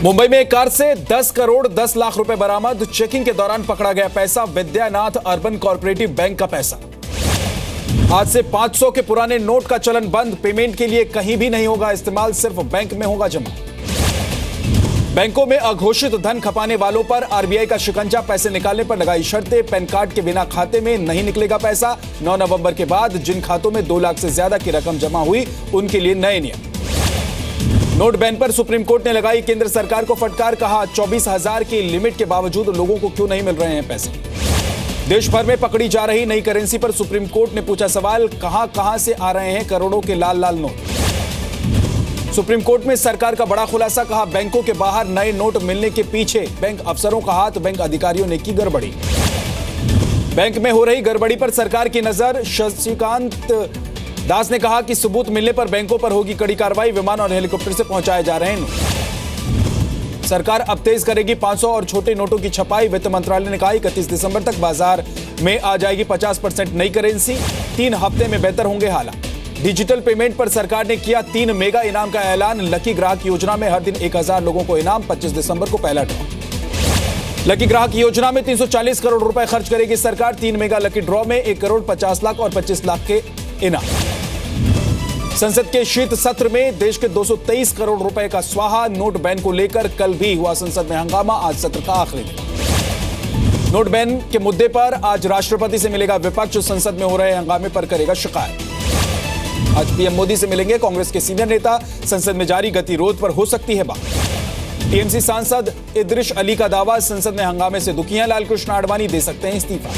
मुंबई में एक कार से 10 करोड़ 10 लाख रुपए बरामद। चेकिंग के दौरान पकड़ा गया पैसा विद्यानाथ अर्बन कोऑपरेटिव बैंक का पैसा। आज से 500 के पुराने नोट का चलन बंद। पेमेंट के लिए कहीं भी नहीं होगा इस्तेमाल, सिर्फ बैंक में होगा जमा। बैंकों में अघोषित धन खपाने वालों पर आरबीआई का शिकंजा। पैसे निकालने पर लगाई शर्तें। पैन कार्ड के बिना खाते में नहीं निकलेगा पैसा। 9 नवंबर के बाद जिन खातों में 2 लाख से ज्यादा की रकम जमा हुई उनके लिए नए नियम। नोट बैन पर सुप्रीम कोर्ट ने लगाई केंद्र सरकार को फटकार। कहा 24,000 की लिमिट के बावजूद लोगों को क्यों नहीं मिल रहे हैं पैसे। देश भर में पकड़ी जा रही नई करेंसी पर सुप्रीम कोर्ट ने पूछा सवाल। कहां से आ रहे हैं करोड़ों के लाल लाल नोट। सुप्रीम कोर्ट में सरकार का बड़ा खुलासा। कहा बैंकों के बाहर नए नोट मिलने के पीछे बैंक अफसरों का हाथ, बैंक अधिकारियों ने की गड़बड़ी। बैंक में हो रही गड़बड़ी पर सरकार की नजर। शशिकांत दास ने कहा कि सबूत मिलने पर बैंकों पर होगी कड़ी कार्रवाई। विमान और हेलीकॉप्टर से पहुंचाए जा रहे हैं। सरकार अब तेज करेगी 500 और छोटे नोटों की छपाई। वित्त मंत्रालय ने कहा 31 दिसंबर तक बाजार में आ जाएगी 50% नई करेंसी। 3 हफ्ते में बेहतर होंगे हालात। डिजिटल पेमेंट पर सरकार ने किया 3 मेगा इनाम का ऐलान। लकी ग्राहक योजना में हर दिन 1000 लोगों को इनाम। 25 दिसंबर को पहला ड्रॉ। लकी ग्राहक योजना में 340 करोड़ रुपए खर्च करेगी सरकार। 3 मेगा लकी ड्रॉ में 1 करोड़ 50 लाख और 25 लाख के इनाम। संसद के शीत सत्र में देश के 223 करोड़ रुपए का स्वाहा। नोट बैन को लेकर कल भी हुआ संसद में हंगामा। आज सत्र का आखिरी दिन। नोट बैन के मुद्दे पर आज राष्ट्रपति से मिलेगा विपक्ष। संसद में हो रहे हंगामे पर करेगा शिकायत। आज पीएम मोदी से मिलेंगे कांग्रेस के सीनियर नेता। संसद में जारी गतिरोध पर हो सकती है बात। टीएमसी सांसद इदरिश अली का दावा। संसद में हंगामे से दुखी हैं लालकृष्ण आडवाणी, दे सकते हैं इस्तीफा।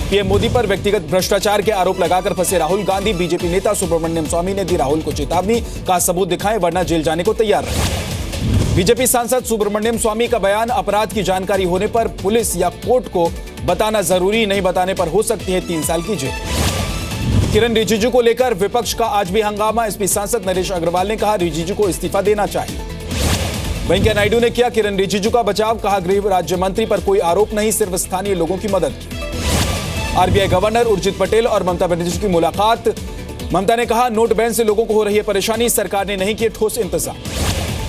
पीएम मोदी पर व्यक्तिगत भ्रष्टाचार के आरोप लगाकर फंसे राहुल गांधी। बीजेपी नेता सुब्रमण्यम स्वामी ने दी राहुल को चेतावनी। कहा सबूत दिखाएं वरना जेल जाने को तैयार रहे। बीजेपी सांसद सुब्रमण्यम स्वामी का बयान। अपराध की जानकारी होने पर पुलिस या कोर्ट को बताना जरूरी, नहीं बताने पर हो सकती है 3 साल की जेल। किरण रिजिजू को लेकर विपक्ष का आज भी हंगामा। एसपी सांसद नरेश अग्रवाल ने कहा रिजिजू को इस्तीफा देना चाहिए। वेंकैया नायडू ने किया किरण रिजिजू का बचाव। कहा गृह राज्य मंत्री पर कोई आरोप नहीं, सिर्फ स्थानीय लोगों की मदद की। आरबीआई गवर्नर उर्जित पटेल और ममता बनर्जी की मुलाकात। ममता ने कहा नोट बैन से लोगों को हो रही है परेशानी, सरकार ने नहीं किए ठोस इंतजाम।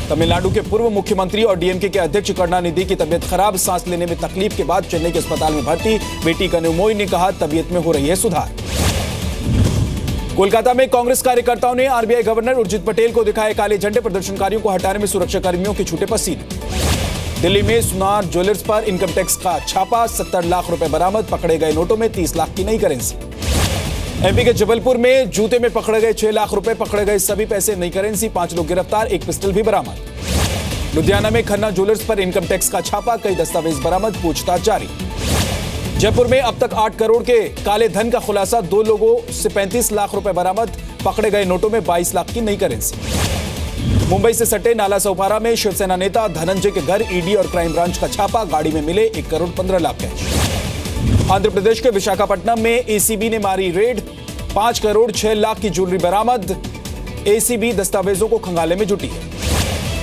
तमिलनाडु के पूर्व मुख्यमंत्री और डीएमके के अध्यक्ष करुणानिधि की तबियत खराब। सांस लेने में तकलीफ के बाद चेन्नई के अस्पताल में भर्ती। बेटी कनिमोई ने कहा तबियत में हो रही है सुधार। कोलकाता में कांग्रेस कार्यकर्ताओं ने आरबीआई गवर्नर उर्जित पटेल को दिखाए काले झंडे। प्रदर्शनकारियों को हटाने में सुरक्षा कर्मियों के छूटे पसीने। दिल्ली में सोनार ज्वेलर्स पर इनकम टैक्स का छापा। 70 लाख रुपए बरामद। पकड़े गए नोटों में 30 लाख की नई करेंसी। एमपी के जबलपुर में जूते में पकड़े गए 6 लाख रुपए। पकड़े गए सभी पैसे, नई करेंसी। 5 लोग गिरफ्तार। 1 पिस्टल भी बरामद। लुधियाना में खन्ना ज्वेलर्स पर इनकम टैक्स का छापा। कई दस्तावेज बरामद। पूछताछ जारी। जयपुर में अब तक 8 करोड़ के काले धन का खुलासा। 2 लोगों से 35 लाख रुपए बरामद। पकड़े गए नोटों में 22 लाख की नई करेंसी। मुंबई से सटे नाला सोपारा में शिवसेना नेता धनंजय के घर ईडी और क्राइम ब्रांच का छापा। गाड़ी में मिले 1 करोड़ 15 लाख कैश। आंध्र प्रदेश के विशाखापट्टनम में एसीबी ने मारी रेड। 5 करोड़ 6 लाख की ज्वेलरी बरामद। एसीबी दस्तावेजों को खंगालने में जुटी है।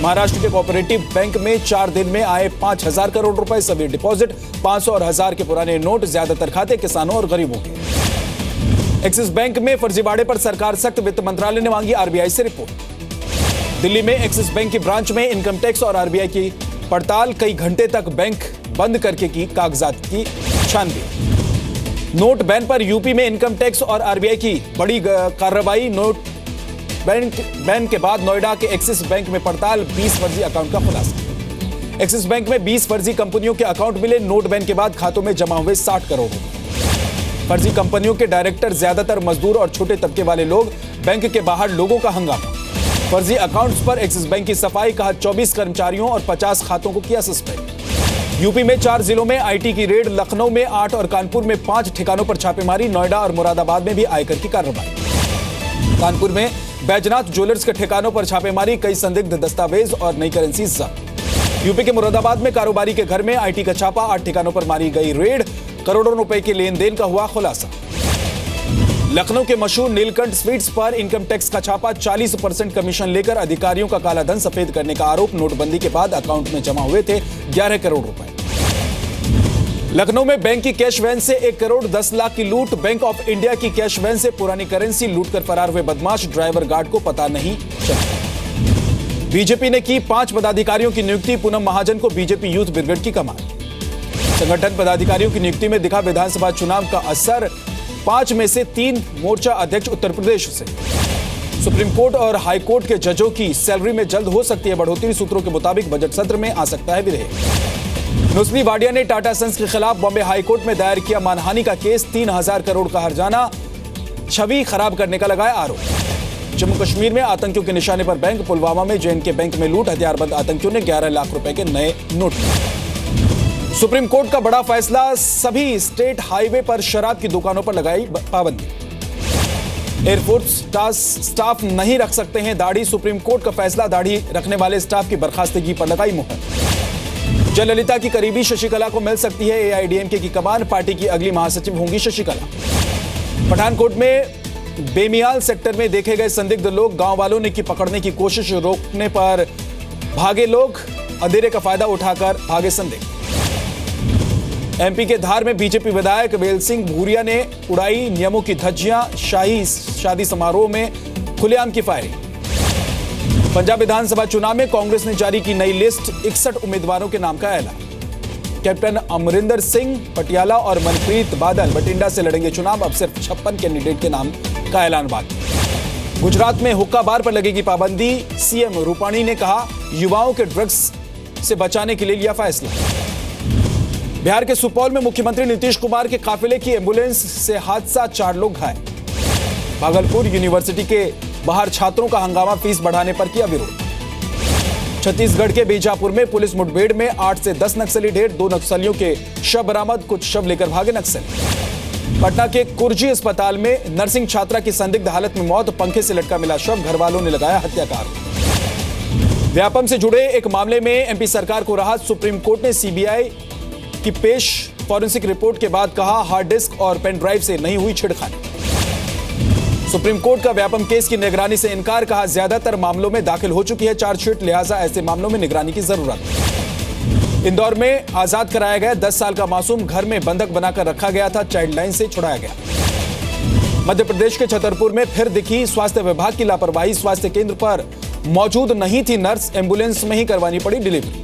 महाराष्ट्र के कोऑपरेटिव बैंक में 4 दिन में आए 5,000 करोड़ रुपए। सभी डिपॉजिट। 500 और 1000 के पुराने नोट। ज्यादातर खाते किसानों और गरीबों के। एक्सिस बैंक में फर्जीवाड़े पर सरकार सख्त। वित्त मंत्रालय ने मांगी आरबीआई से रिपोर्ट। दिल्ली में एक्सिस बैंक की ब्रांच में इनकम टैक्स और आरबीआई की पड़ताल। कई घंटे तक बैंक बंद करके की कागजात की छानबीन। नोट बैन पर यूपी में इनकम टैक्स और आरबीआई की बड़ी कार्रवाई। नोट बैन के बाद नोएडा के एक्सिस बैंक में पड़ताल। 20 फर्जी अकाउंट का खुलासा। एक्सिस बैंक में 20 फर्जी कंपनियों के अकाउंट मिले। नोट बैन के बाद खातों में जमा हुए 60 करोड़ रुपए। फर्जी कंपनियों के डायरेक्टर ज्यादातर मजदूर और छोटे तबके वाले लोग। बैंक के बाहर लोगों का हंगामा। फर्जी अकाउंट्स पर एक्सिस बैंक की सफाई। कहा 24 कर्मचारियों और 50 खातों को किया सस्पेंड। यूपी में 4 जिलों में आईटी की रेड। लखनऊ में 8 और कानपुर में 5 ठिकानों पर छापेमारी। नोएडा और मुरादाबाद में भी आयकर की कार्रवाई। कानपुर में बैजनाथ ज्वेलर्स के ठिकानों पर छापेमारी। कई संदिग्ध दस्तावेज और नई करेंसी जब्त। यूपी के मुरादाबाद में कारोबारी के घर में आईटी का छापा। 8 ठिकानों पर मारी गई रेड। करोड़ों रुपए के लेन देन का हुआ खुलासा। लखनऊ के मशहूर नीलकंठ स्वीट्स पर इनकम टैक्स का छापा। 40% कमीशन लेकर अधिकारियों का काला धन सफेद करने का आरोप। नोटबंदी के बाद अकाउंट में जमा हुए थे 11 करोड़ रुपए। लखनऊ में बैंक की कैश वैन से 1 करोड़ 10 लाख की लूट। बैंक ऑफ इंडिया की कैश वैन से पुरानी करेंसी लूटकर फरार हुए बदमाश। ड्राइवर गार्ड को पता नहीं चला। बीजेपी ने की 5 पदाधिकारियों की नियुक्ति, पूनम महाजन को बीजेपी यूथ ब्रिगेड की कमान। संगठन पदाधिकारियों की नियुक्ति में दिखा विधानसभा चुनाव का असर, 5 में से 3 मोर्चा अध्यक्ष उत्तर प्रदेश से। सुप्रीम कोर्ट और हाई कोर्ट के जजों की सैलरी में जल्द हो सकती है बढ़ोतरी, सूत्रों के मुताबिक बजट सत्र में आ सकता है विधेयक। नुस्ली वाडिया ने टाटा सन्स के खिलाफ बॉम्बे हाई कोर्ट में दायर किया मानहानि का केस, 3000 करोड़ का हर्जाना, छवि खराब करने का लगाया आरोप। जम्मू कश्मीर में आतंकियों के निशाने पर बैंक, पुलवामा में जेएनके बैंक में लूट, हथियारबंद आतंकियों ने 11 लाख रुपए के नए नोट लिए। सुप्रीम कोर्ट का बड़ा फैसला, सभी स्टेट हाईवे पर शराब की दुकानों पर लगाई पाबंदी। एयरफोर्स स्टाफ नहीं रख सकते हैं दाढ़ी, सुप्रीम कोर्ट का फैसला, दाढ़ी रखने वाले स्टाफ की बर्खास्तगी पर लगाई मुहर। जयललिता की करीबी शशिकला को मिल सकती है एआईएडीएमके की कमान, पार्टी की अगली महासचिव होंगी शशिकला। पठानकोट में बेमियाल सेक्टर में देखे गए संदिग्ध लोग, गांव वालों ने की पकड़ने की कोशिश, रोकने पर भागे लोग, अंधेरे का फायदा उठाकर भागे संदिग्ध। एमपी के धार में बीजेपी विधायक वेल सिंह भूरिया ने उड़ाई नियमों की धज्जियां, शाही शादी समारोह में खुलेआम की फायरिंग। पंजाब विधानसभा चुनाव में कांग्रेस ने जारी की नई लिस्ट, 61 उम्मीदवारों के नाम का ऐलान। कैप्टन अमरिंदर सिंह पटियाला और मनप्रीत बादल बठिंडा से लड़ेंगे चुनाव, अब सिर्फ 56 कैंडिडेट के नाम का ऐलान बाकी। गुजरात में हुक्का बार पर लगेगी पाबंदी, सीएम रूपाणी ने कहा युवाओं के ड्रग्स से बचाने के लिए लिया फैसला। बिहार के सुपौल में मुख्यमंत्री नीतीश कुमार के काफिले की एम्बुलेंस से हादसा, 4 लोग घायल। भागलपुर यूनिवर्सिटी के बाहर छात्रों का हंगामा, फीस बढ़ाने पर किया विरोध। छत्तीसगढ़ के बीजापुर में पुलिस मुठभेड़ में 8 से 10 नक्सली ढेर, 2 नक्सलियों के शव बरामद, कुछ शव लेकर भागे नक्सली। पटना के कुर्जी अस्पताल में नर्सिंग छात्रा की संदिग्ध हालत में मौत, पंखे से लटका मिला शव, घर वालों ने लगाया हत्या का आरोप। व्यापम से जुड़े एक मामले में एमपी सरकार को राहत, सुप्रीम कोर्ट ने सीबीआई की पेश फॉरेंसिक रिपोर्ट के बाद कहा हार्ड डिस्क और पेन ड्राइव से नहीं हुई छेड़खानी। सुप्रीम कोर्ट का व्यापम केस की निगरानी से इनकार, कहा ज्यादातर मामलों में दाखिल हो चुकी है चार्जशीट, लिहाजा ऐसे मामलों में निगरानी की जरूरत। इंदौर में आजाद कराया गया 10 साल का मासूम, घर में बंधक बनाकर रखा गया था, चाइल्ड लाइन से छुड़ाया गया। मध्य प्रदेश के छतरपुर में फिर दिखी स्वास्थ्य विभाग की लापरवाही, स्वास्थ्य केंद्र पर मौजूद नहीं थी नर्स, एम्बुलेंस में ही करवानी पड़ी डिलीवरी।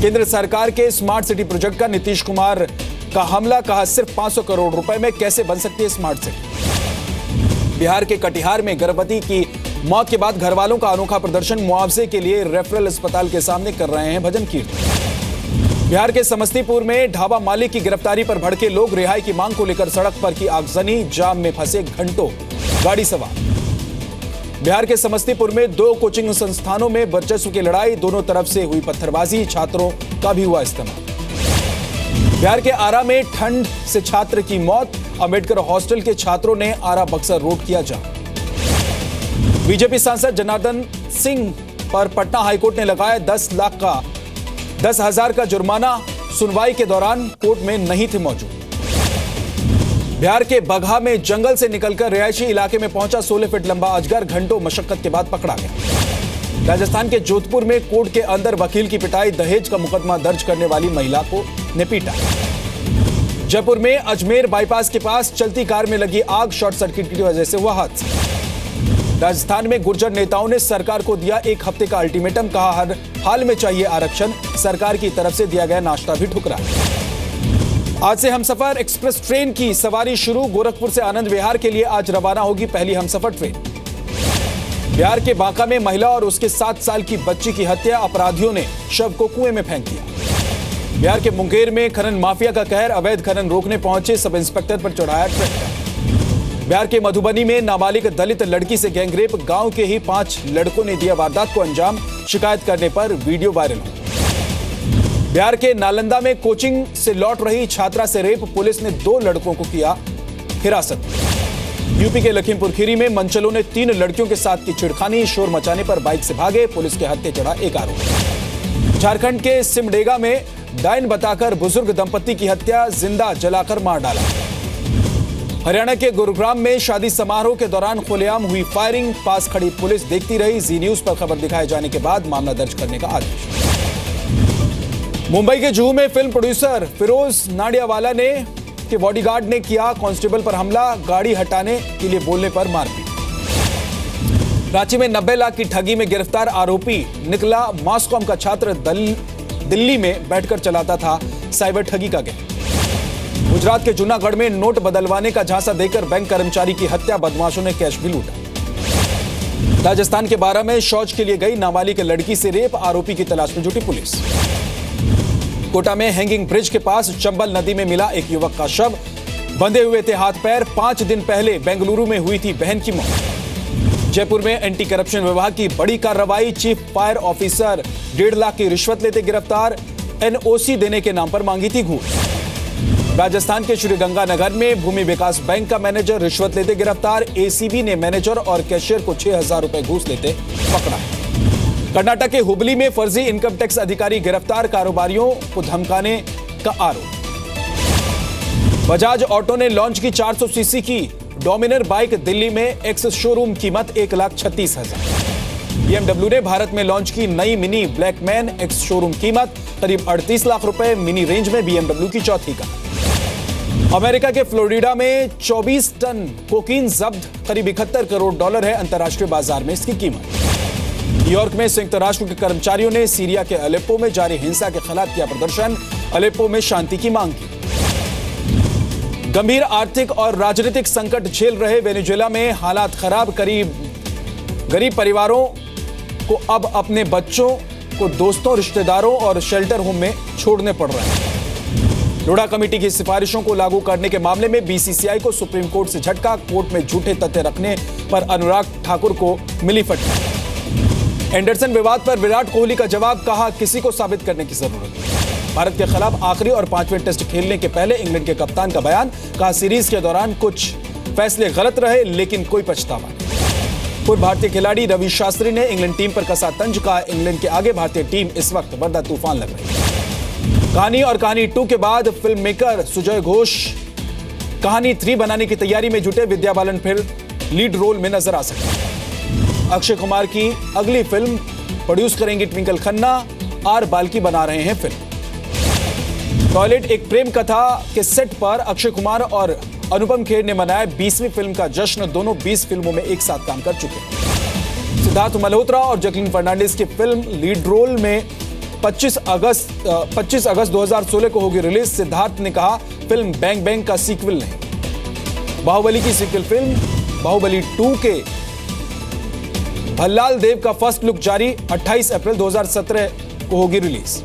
केंद्र सरकार के स्मार्ट सिटी प्रोजेक्ट का नीतीश कुमार का हमला, कहा सिर्फ 500 करोड़ रुपए में कैसे बन सकती है स्मार्ट सिटी। बिहार के कटिहार में गर्भवती की मौत के बाद घर वालों का अनोखा प्रदर्शन, मुआवजे के लिए रेफरल अस्पताल के सामने कर रहे हैं भजन कीर्तन। बिहार के समस्तीपुर में ढाबा मालिक की गिरफ्तारी पर भड़के लोग, रिहाई की मांग को लेकर सड़क पर की आगजनी, जाम में फंसे घंटों गाड़ी सवार। बिहार के समस्तीपुर में 2 कोचिंग संस्थानों में वर्चस्व की लड़ाई, दोनों तरफ से हुई पत्थरबाजी, छात्रों का भी हुआ इस्तेमाल। बिहार के आरा में ठंड से छात्र की मौत, अंबेडकर हॉस्टल के छात्रों ने आरा बक्सर रोड किया जाम। बीजेपी सांसद जनार्दन सिंह पर पटना हाईकोर्ट ने लगाया 10,000 का जुर्माना, सुनवाई के दौरान कोर्ट में नहीं थे मौजूद। बिहार के बगहा में जंगल से निकलकर रिहायशी इलाके में पहुंचा 16 फीट लंबा अजगर, घंटों मशक्कत के बाद पकड़ा गया। राजस्थान के जोधपुर में कोर्ट के अंदर वकील की पिटाई, दहेज का मुकदमा दर्ज करने वाली महिला को ने पीटा। जयपुर में अजमेर बाईपास के पास चलती कार में लगी आग, शॉर्ट सर्किट की वजह से हुआ हादसा। राजस्थान में गुर्जर नेताओं ने सरकार को दिया 1 हफ्ते का अल्टीमेटम, कहा हर हाल में चाहिए आरक्षण, सरकार की तरफ से दिया गया नाश्ता भी ठुकरा। आज से हमसफर एक्सप्रेस ट्रेन की सवारी शुरू, गोरखपुर से आनंद विहार के लिए आज रवाना होगी पहली हमसफर ट्रेन। बिहार के बांका में महिला और उसके 7 साल की बच्ची की हत्या, अपराधियों ने शव को कुएं में फेंक दिया। बिहार के मुंगेर में खनन माफिया का कहर, अवैध खनन रोकने पहुंचे सब इंस्पेक्टर पर चढ़ाया ट्रैक्टर। बिहार के मधुबनी में नाबालिग दलित लड़की से गैंगरेप, गांव के ही 5 लड़कों ने दिया वारदात को अंजाम, शिकायत करने पर वीडियो वायरल हुआ। बिहार के नालंदा में कोचिंग से लौट रही छात्रा से रेप, पुलिस ने 2 लड़कों को किया हिरासत। यूपी के लखीमपुर खीरी में मंचलों ने 3 लड़कियों के साथ की छिड़खानी, शोर मचाने पर बाइक से भागे, पुलिस के हत्थे चढ़ा एक आरोपी। झारखंड के सिमडेगा में डायन बताकर बुजुर्ग दंपति की हत्या, जिंदा जलाकर मार डाला। हरियाणा के गुरुग्राम में शादी समारोह के दौरान खुलेआम हुई फायरिंग, पास खड़ी पुलिस देखती रही, जी न्यूज पर खबर दिखाए जाने के बाद मामला दर्ज करने का आदेश। मुंबई के जुहू में फिल्म प्रोड्यूसर फिरोज नाडियावाला ने के बॉडीगार्ड ने किया कांस्टेबल पर हमला, गाड़ी हटाने के लिए बोलने पर मारपीट। रांची में 90 लाख की ठगी में गिरफ्तार आरोपी निकला मासकॉम का छात्र। दिल्ली में बैठकर चलाता था साइबर ठगी का गैंग। गुजरात के जूनागढ़ में नोट बदलवाने का झांसा देकर बैंक कर्मचारी की हत्या, बदमाशों ने कैश भी लूटा। राजस्थान के बारा में शौच के लिए गई नाबालिग लड़की से रेप, आरोपी की तलाश में जुटी पुलिस। कोटा में हैंगिंग ब्रिज के पास चंबल नदी में मिला एक युवक का शव, बंधे हुए थे हाथ पैर। 5 दिन पहले बेंगलुरु में हुई थी बहन की मौत। जयपुर में एंटी करप्शन विभाग की बड़ी कार्रवाई, चीफ फायर ऑफिसर 1.5 लाख की रिश्वत लेते गिरफ्तार, एनओसी देने के नाम पर मांगी थी घूस। राजस्थान के श्रीगंगानगर में भूमि विकास बैंक का मैनेजर रिश्वत लेते गिरफ्तार, एसीबी ने मैनेजर और कैशियर को 6,000 रुपए घूस लेते पकड़ा। कर्नाटक के हुबली में फर्जी इनकम टैक्स अधिकारी गिरफ्तार, कारोबारियों को धमकाने का आरोप। बजाज ऑटो ने लॉन्च की 400 सीसी की डोमिनर बाइक, दिल्ली में एक्स शोरूम, कीमत 1,36,000। BMW ने भारत में लॉन्च की नई मिनी ब्लैकमैन एक्स शोरूम, कीमत करीब 38 लाख रुपए। मिनी रेंज में BMW की चौथी कार। अमेरिका के फ्लोरिडा में 24 टन कोकीन जब्त, करीब 71 करोड़ डॉलर है अंतर्राष्ट्रीय बाजार में इसकी कीमत। न्यूयॉर्क में संयुक्त राष्ट्र के कर्मचारियों ने सीरिया के अलेप्पो में जारी हिंसा के खिलाफ किया प्रदर्शन, अलेप्पो में शांति की मांग की। गंभीर आर्थिक और राजनीतिक संकट झेल रहे वेनेजुएला में हालात खराब, गरीब परिवारों को अब अपने बच्चों को दोस्तों, रिश्तेदारों और शेल्टर होम में छोड़ने पड़ रहे हैं। लोढ़ा कमेटी की सिफारिशों को लागू करने के मामले में बीसीसीआई को सुप्रीम कोर्ट से झटका, कोर्ट में झूठे तथ्य रखने पर अनुराग ठाकुर को मिली फटकार। एंडरसन विवाद पर विराट कोहली का जवाब, कहा किसी को साबित करने की जरूरत नहीं। भारत के खिलाफ आखिरी और 5वें टेस्ट खेलने के पहले इंग्लैंड के कप्तान का बयान, कहा सीरीज के दौरान कुछ फैसले गलत रहे लेकिन कोई पछतावा नहीं। पूर्व भारतीय खिलाड़ी रवि शास्त्री ने इंग्लैंड टीम पर कसा तंज, कहा इंग्लैंड के आगे भारतीय टीम इस वक्त बरदा तूफान लग रही है। कहानी और कहानी 2 के बाद फिल्म मेकर सुजय घोष कहानी 3 बनाने की तैयारी में जुटे, विद्या बालन फिर लीड रोल में नजर आ सकते हैं। अक्षय कुमार की अगली फिल्म प्रोड्यूस करेंगी ट्विंकल खन्ना, आर बाल्की बना रहे हैं फिल्म। टॉयलेट एक प्रेम कथा के सेट पर अक्षय कुमार और अनुपम खेर ने मनाया 20वीं फिल्म का जश्न, दोनों 20 फिल्मों में एक साथ काम कर चुके हैं। सिद्धार्थ मल्होत्रा और जैकलीन फर्नांडिस की फिल्म लीड रोल में 25 अगस्त 2016 को होगी रिलीज। सिद्धार्थ ने कहा फिल्म बैंग बैंग का सीक्वल नहीं। बाहुबली की सीक्वल फिल्म बाहुबली 2 के भल्लाल देव का फर्स्ट लुक जारी, 28 अप्रैल 2017 को होगी रिलीज।